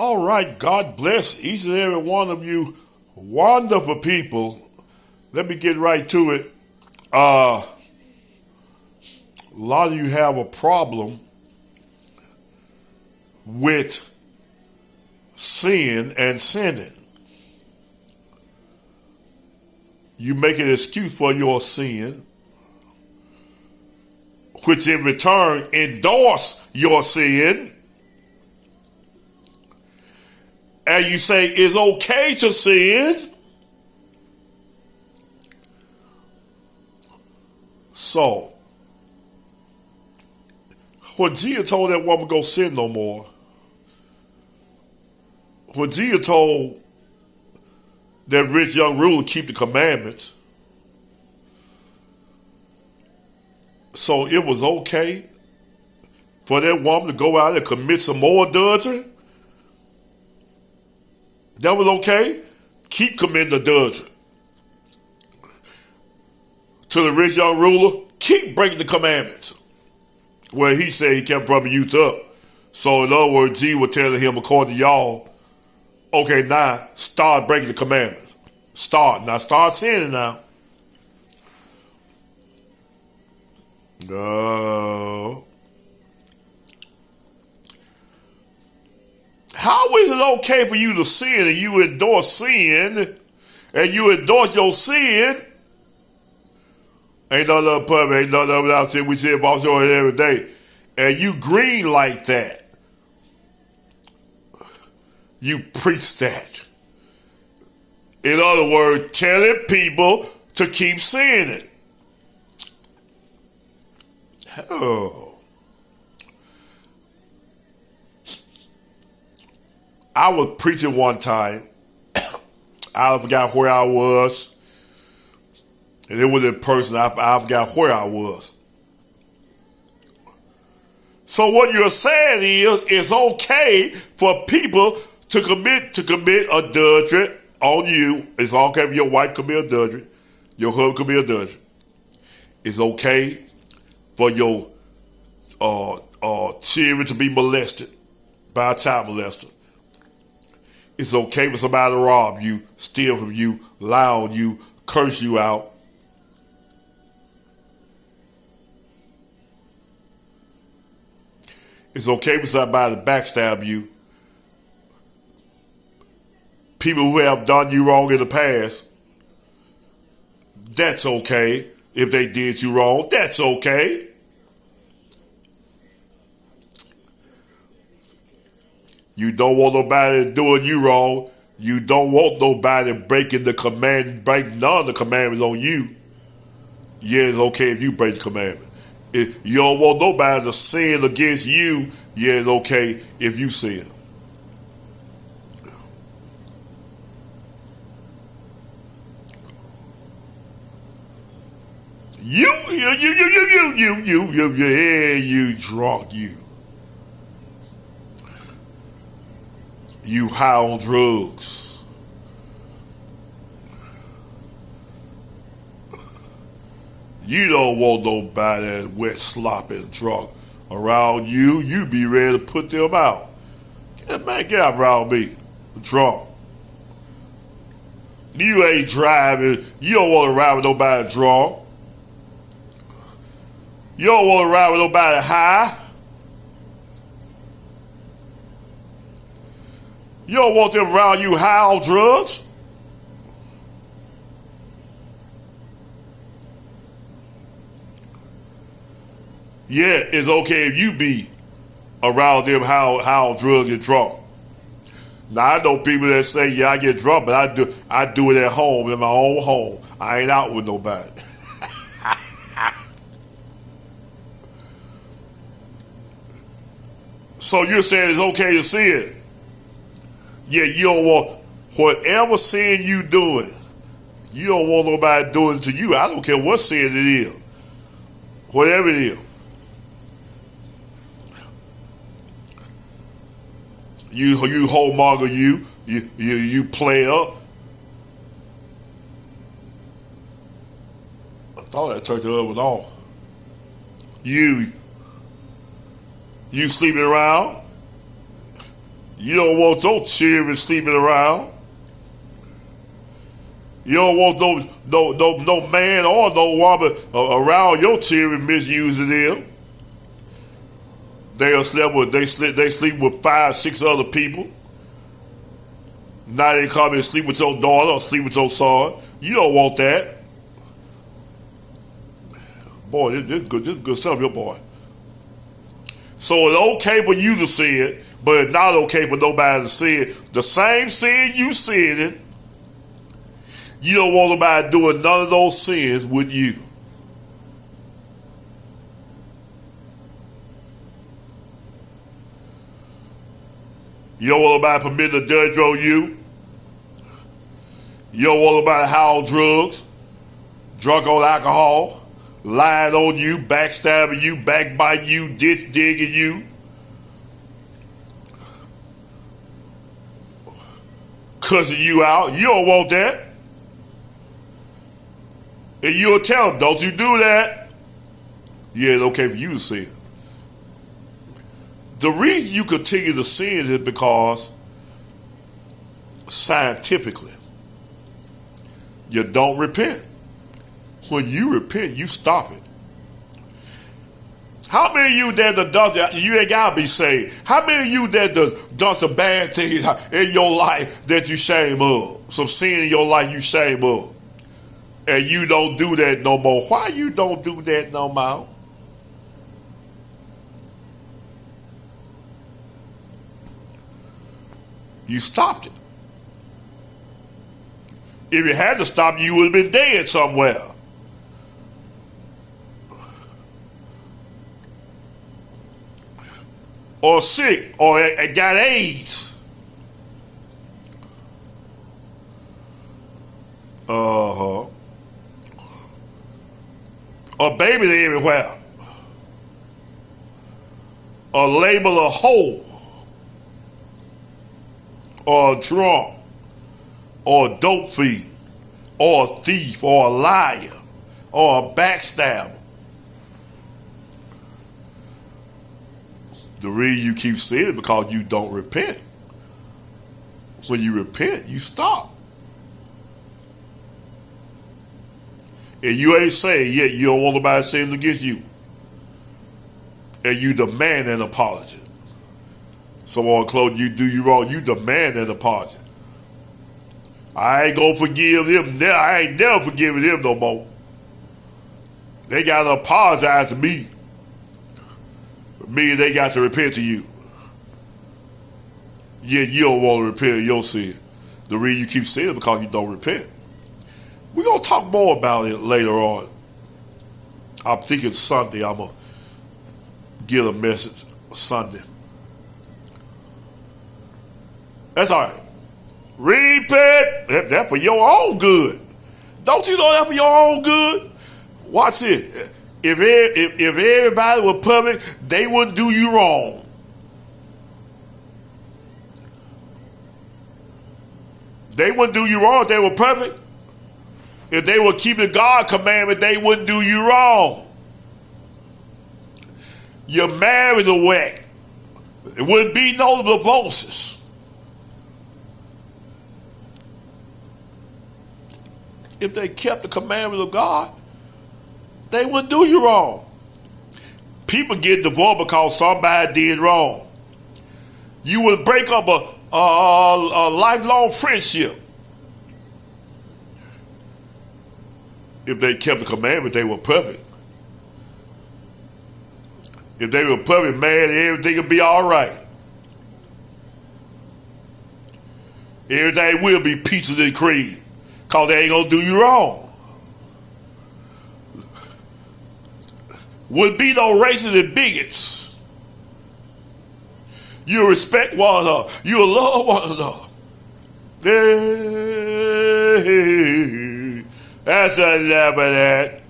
All right, God bless each and every one of you wonderful people. Let me get right to it. A lot of you have a problem with sin and sinning. You make an excuse for your sin, which in return endorse your sin. And you say it's okay to sin. So, when Jesus told that woman go sin no more, when Jesus told that rich young ruler keep the commandments, so it was okay for that woman to go out and commit some more adultery? That was okay? Keep committing adultery. To the rich young ruler, keep breaking the commandments. Well, he said he kept rubbing youth up. So in other words, Jesus was telling him, according to y'all, okay, now start breaking the commandments. Start sinning now. No. How is it okay for you to sin and you endorse sin and you endorse your sin? Ain't none of the ain't none of it out there. We see about show it every day. And you green like that. You preach that. In other words, telling people to keep sinning. Oh. I was preaching one time. I forgot where I was. And it was in person. I forgot where I was. So what you're saying is it's okay for people to commit adultery on you. It's okay for your wife to commit adultery. Your husband could be adultery. It's okay for your children to be molested by a child molester. It's okay for somebody to rob you, steal from you, lie on you, curse you out. It's okay for somebody to backstab you. People who have done you wrong in the past, that's okay. If they did you wrong, that's okay. You don't want nobody doing you wrong. You don't want nobody breaking the command, breaking none of the commandments on you. Yeah, it's okay if you break the commandment. If you don't want nobody to sin against you, yeah, it's okay if you sin. You drunk, you. You high on drugs. You don't want nobody that's wet, sloppy, and drunk around you. You be ready to put them out. Get out around me, drunk. You ain't driving. You don't want to ride with nobody drunk. You don't want to ride with nobody high. You don't want them around you high on drugs. Yeah, it's okay if you be around them high on drugs and drunk. Now I know people that say, yeah, I get drunk, but I do it at home, in my own home. I ain't out with nobody. So you're saying it's okay to sin? Yeah, you don't want whatever sin you doing. You don't want nobody doing it to you. I don't care what sin it is, whatever it is. You whoremonger, you player. I thought that turned the other one off. You sleeping around. You don't want your children sleeping around. You don't want no man or no woman around your children misusing them. They sleep with 5, 6 other people. Now they come and sleep with your daughter or sleep with your son. You don't want that. Boy, this is good stuff, your boy. So it's okay for you to sin it, but it's not okay for nobody to sin it. The same sin you sin it, you don't want nobody doing none of those sins with you. You don't want nobody permitting to judge on you. You don't want nobody high on drugs, drunk on alcohol, lying on you, backstabbing you, backbiting you, ditch digging you, cussing you out. You don't want that. And you'll tell them, don't you do that. Yeah, it's okay for you to sin. The reason you continue to sin is because scientifically, you don't repent. When you repent, you stop it. How many of you that done, you ain't gotta be saved? How many of you that done some bad things in your life that you shame of? Some sin in your life you shame of. And you don't do that no more. Why you don't do that no more? You stopped it. If you had to stop, you would have been dead somewhere. Or sick, or got AIDS. Or babies everywhere. Or label a hoe. Or a drunk, or a dope fiend, or a thief, or a liar, or a backstabber. The reason you keep saying it because you don't repent. When you repent, you stop. And you ain't saying yet you don't want nobody saying against you. And you demand an apology. Someone close you do you wrong, you demand an apology. I ain't gonna forgive them. I ain't never forgiving them no more. They gotta apologize to me. Meaning they got to repent to you. Yet you don't want to repent of your sin. The reason you keep saying it because you don't repent. We're gonna talk more about it later on. I'm thinking Sunday I'm gonna get a message Sunday. That's all right. Repent. That's for your own good. Don't you know that for your own good? Watch it. If everybody was public, they wouldn't do you wrong. They wouldn't do you wrong if they were perfect. If they were keeping God's commandment, they wouldn't do you wrong. You're married to whack. It wouldn't be no divorces. If they kept the commandments of God, they wouldn't do you wrong. People get divorced because somebody did wrong. You would break up a lifelong friendship. If they kept the commandment, they were perfect. If they were perfect, man, everything would be all right. Everything will be peaches and cream. Because they ain't going to do you wrong. Would be no racists and bigots. You respect one another. You love one another. Hey, that's enough of that.